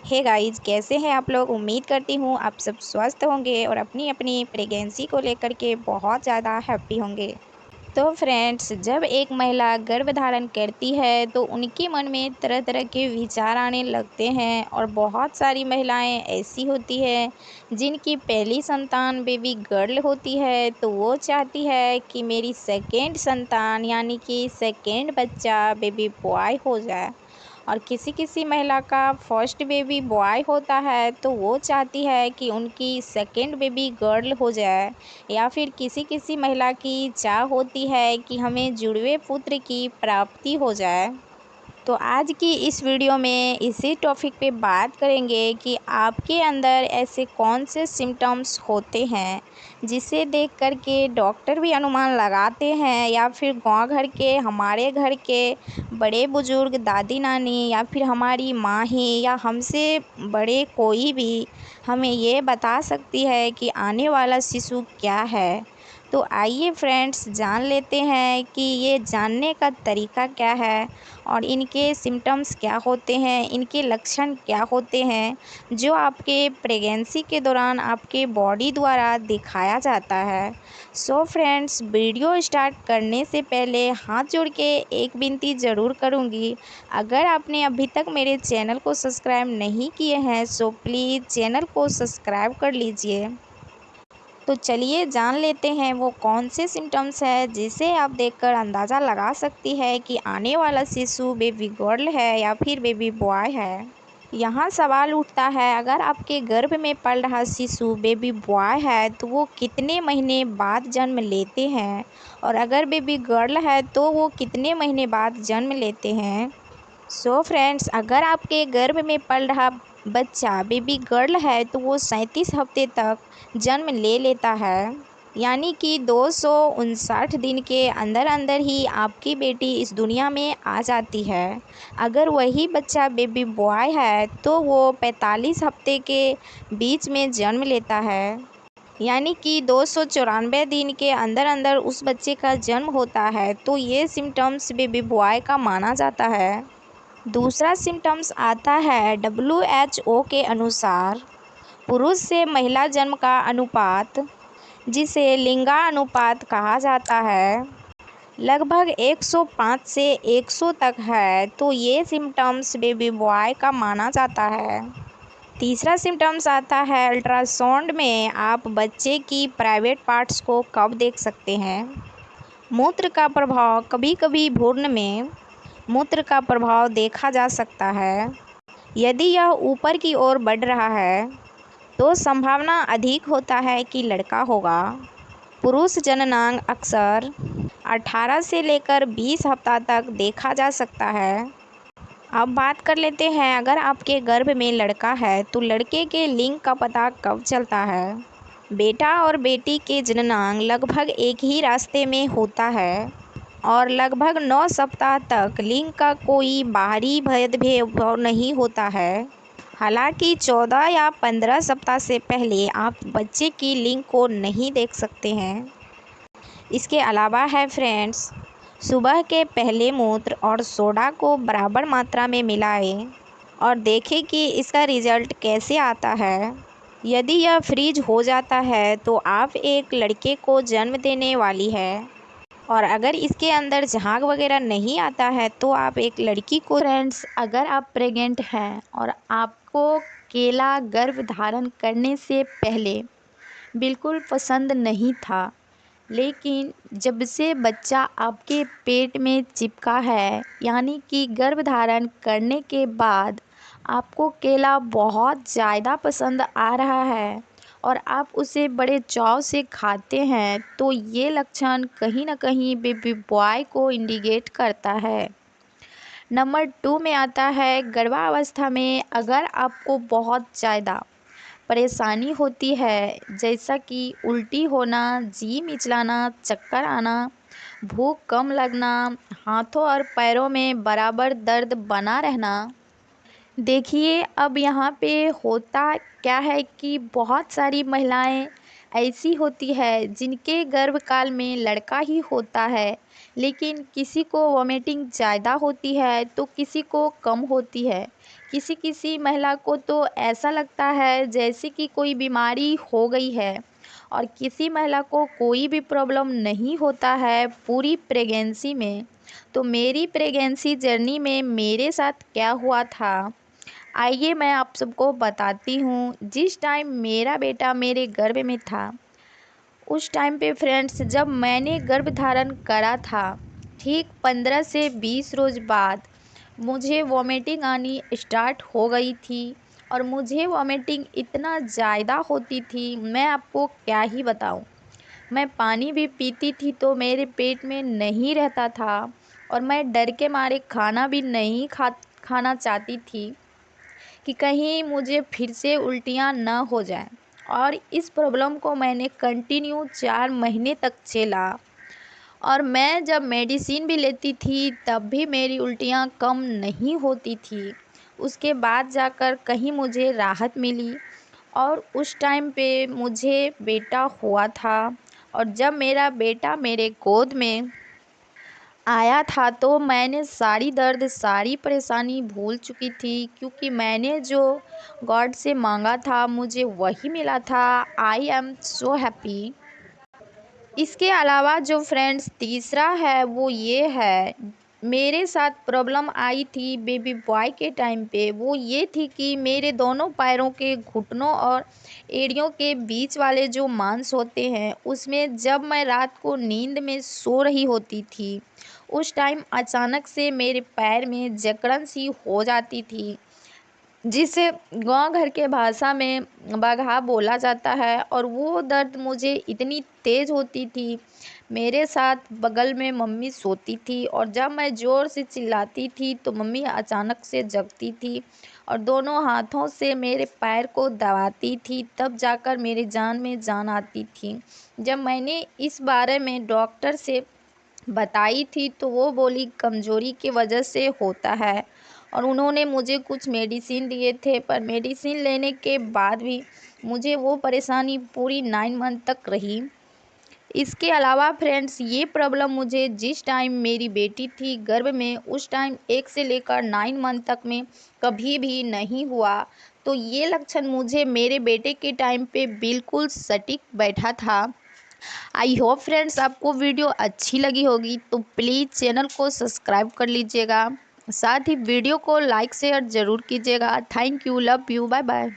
Hey guys, कैसे हैं आप लोग। उम्मीद करती हूँ आप सब स्वस्थ होंगे और अपनी अपनी प्रेगनेंसी को लेकर के बहुत ज़्यादा हैप्पी होंगे। तो फ्रेंड्स, जब एक महिला गर्भ धारण करती है तो उनके मन में तरह तरह के विचार आने लगते हैं और बहुत सारी महिलाएं ऐसी होती है जिनकी पहली संतान बेबी गर्ल होती है, तो वो चाहती है कि मेरी सेकेंड संतान यानी कि सेकेंड बच्चा बेबी बॉय हो जाए। और किसी किसी महिला का फर्स्ट बेबी बॉय होता है तो वो चाहती है कि उनकी सेकेंड बेबी गर्ल हो जाए। या फिर किसी किसी महिला की चाह होती है कि हमें जुड़वे पुत्र की प्राप्ति हो जाए। तो आज की इस वीडियो में इसी टॉपिक पे बात करेंगे कि आपके अंदर ऐसे कौन से सिम्टम्स होते हैं जिसे देख कर के डॉक्टर भी अनुमान लगाते हैं, या फिर गांव घर के, हमारे घर के बड़े बुजुर्ग, दादी नानी, या फिर हमारी माँ ही, या हमसे बड़े कोई भी हमें ये बता सकती है कि आने वाला शिशु क्या है। तो आइए फ्रेंड्स, जान लेते हैं कि ये जानने का तरीका क्या है और इनके सिम्टम्स क्या होते हैं, इनके लक्षण क्या होते हैं जो आपके प्रेगनेंसी के दौरान आपके बॉडी द्वारा दिखाया जाता है। सो फ्रेंड्स, वीडियो स्टार्ट करने से पहले हाथ जोड़ के एक विनती ज़रूर करूँगी। अगर आपने अभी तक मेरे चैनल को सब्सक्राइब नहीं किए हैं सो प्लीज़ चैनल को सब्सक्राइब कर लीजिए। तो चलिए जान लेते हैं वो कौन से सिम्टम्स है जिसे आप देखकर अंदाज़ा लगा सकती है कि आने वाला शिशु बेबी गर्ल है या फिर बेबी बॉय है। यहाँ सवाल उठता है, अगर आपके गर्भ में पल रहा शिशु बेबी बॉय है तो वो कितने महीने बाद जन्म लेते हैं, और अगर बेबी गर्ल है तो वो कितने महीने बाद जन्म लेते हैं। सो फ्रेंड्स, अगर आपके गर्भ में पल रहा बच्चा बेबी गर्ल है तो वो 37 हफ्ते तक जन्म ले लेता है, यानी कि 259 दिन के अंदर अंदर ही आपकी बेटी इस दुनिया में आ जाती है। अगर वही बच्चा बेबी बॉय है तो वो 45 हफ्ते के बीच में जन्म लेता है, यानी कि 294 दिन के अंदर अंदर उस बच्चे का जन्म होता है। तो ये सिम्टम्स बेबी बॉय का माना जाता है। दूसरा सिम्टम्स आता है WHO के अनुसार पुरुष से महिला जन्म का अनुपात, जिसे लिंगानुपात कहा जाता है, लगभग 105 से 100 तक है। तो ये सिम्टम्स बेबी बॉय का माना जाता है। तीसरा सिम्टम्स आता है अल्ट्रासाउंड में आप बच्चे की प्राइवेट पार्ट्स को कब देख सकते हैं। मूत्र का प्रभाव, कभी कभी भ्रूण में मूत्र का प्रभाव देखा जा सकता है। यदि यह ऊपर की ओर बढ़ रहा है तो संभावना अधिक होता है कि लड़का होगा। पुरुष जननांग अक्सर 18 से लेकर 20 हफ्ता तक देखा जा सकता है। अब बात कर लेते हैं, अगर आपके गर्भ में लड़का है तो लड़के के लिंग का पता कब चलता है। बेटा और बेटी के जननांग लगभग एक ही रास्ते में होता है और लगभग 9 सप्ताह तक लिंग का कोई बाहरी भेदभाव नहीं होता है। हालांकि 14 या 15 सप्ताह से पहले आप बच्चे की लिंग को नहीं देख सकते हैं। इसके अलावा है फ्रेंड्स, सुबह के पहले मूत्र और सोडा को बराबर मात्रा में मिलाएं और देखें कि इसका रिजल्ट कैसे आता है। यदि यह फ्रीज हो जाता है तो आप एक लड़के को जन्म देने वाली है, और अगर इसके अंदर झाग वगैरह नहीं आता है तो आप एक लड़की को। फ्रेंड्स, अगर आप प्रेग्नेंट हैं और आपको केला गर्भ धारण करने से पहले बिल्कुल पसंद नहीं था, लेकिन जब से बच्चा आपके पेट में चिपका है, यानी कि गर्भ धारण करने के बाद आपको केला बहुत ज़्यादा पसंद आ रहा है और आप उसे बड़े चाव से खाते हैं, तो ये लक्षण कहीं ना कहीं बेबी बॉय को इंडिकेट करता है। नंबर 2 में आता है गर्भावस्था में अगर आपको बहुत ज़्यादा परेशानी होती है, जैसा कि उल्टी होना, जी मिचलाना, चक्कर आना, भूख कम लगना, हाथों और पैरों में बराबर दर्द बना रहना। देखिए, अब यहाँ पे होता क्या है कि बहुत सारी महिलाएं ऐसी होती है जिनके गर्भकाल में लड़का ही होता है, लेकिन किसी को वॉमिटिंग ज़्यादा होती है तो किसी को कम होती है, किसी किसी महिला को तो ऐसा लगता है जैसे कि कोई बीमारी हो गई है, और किसी महिला को कोई भी प्रॉब्लम नहीं होता है पूरी प्रेगनेंसी में। तो मेरी प्रेगनेंसी जर्नी में मेरे साथ क्या हुआ था, आइए मैं आप सबको बताती हूँ। जिस टाइम मेरा बेटा मेरे गर्भ में था, उस टाइम पे फ्रेंड्स, जब मैंने गर्भ धारण करा था, ठीक 15 से 20 रोज़ बाद मुझे वॉमिटिंग आनी स्टार्ट हो गई थी। और मुझे वॉमिटिंग इतना ज़्यादा होती थी, मैं आपको क्या ही बताऊं। मैं पानी भी पीती थी तो मेरे पेट में नहीं रहता था, और मैं डर के मारे खाना भी नहीं खाना चाहती थी कि कहीं मुझे फिर से उल्टियाँ न हो जाएं। और इस प्रॉब्लम को मैंने कंटिन्यू 4 महीने तक झेला। और मैं जब मेडिसिन भी लेती थी तब भी मेरी उल्टियाँ कम नहीं होती थी। उसके बाद जाकर कहीं मुझे राहत मिली, और उस टाइम पे मुझे बेटा हुआ था। और जब मेरा बेटा मेरे गोद में आया था तो मैंने सारी दर्द, सारी परेशानी भूल चुकी थी, क्योंकि मैंने जो गॉड से मांगा था मुझे वही मिला था। I am so happy. इसके अलावा जो फ्रेंड्स तीसरा है वो ये है, मेरे साथ प्रॉब्लम आई थी बेबी बॉय के टाइम पे, वो ये थी कि मेरे दोनों पैरों के घुटनों और एड़ियों के बीच वाले जो मांस होते हैं, उसमें जब मैं रात को नींद में सो रही होती थी, उस टाइम अचानक से मेरे पैर में जकड़न सी हो जाती थी, जिसे गांव घर के भाषा में बगहा बोला जाता है। और वो दर्द मुझे इतनी तेज़ होती थी। मेरे साथ बगल में मम्मी सोती थी, और जब मैं ज़ोर से चिल्लाती थी तो मम्मी अचानक से जगती थी और दोनों हाथों से मेरे पैर को दबाती थी, तब जाकर मेरी जान में जान आती थी। जब मैंने इस बारे में डॉक्टर से बताई थी तो वो बोली कमज़ोरी की वजह से होता है, और उन्होंने मुझे कुछ मेडिसिन दिए थे, पर मेडिसिन लेने के बाद भी मुझे वो परेशानी पूरी 9 मंथ तक रही। इसके अलावा फ्रेंड्स, ये प्रॉब्लम मुझे जिस टाइम मेरी बेटी थी गर्भ में, उस टाइम 1 से लेकर 9 मंथ तक में कभी भी नहीं हुआ। तो ये लक्षण मुझे मेरे बेटे के टाइम पे बिल्कुल सटीक बैठा था। आई होप फ्रेंड्स आपको वीडियो अच्छी लगी होगी, तो प्लीज़ चैनल को सब्सक्राइब कर लीजिएगा, साथ ही वीडियो को लाइक शेयर ज़रूर कीजिएगा। Thank you, love you, bye bye.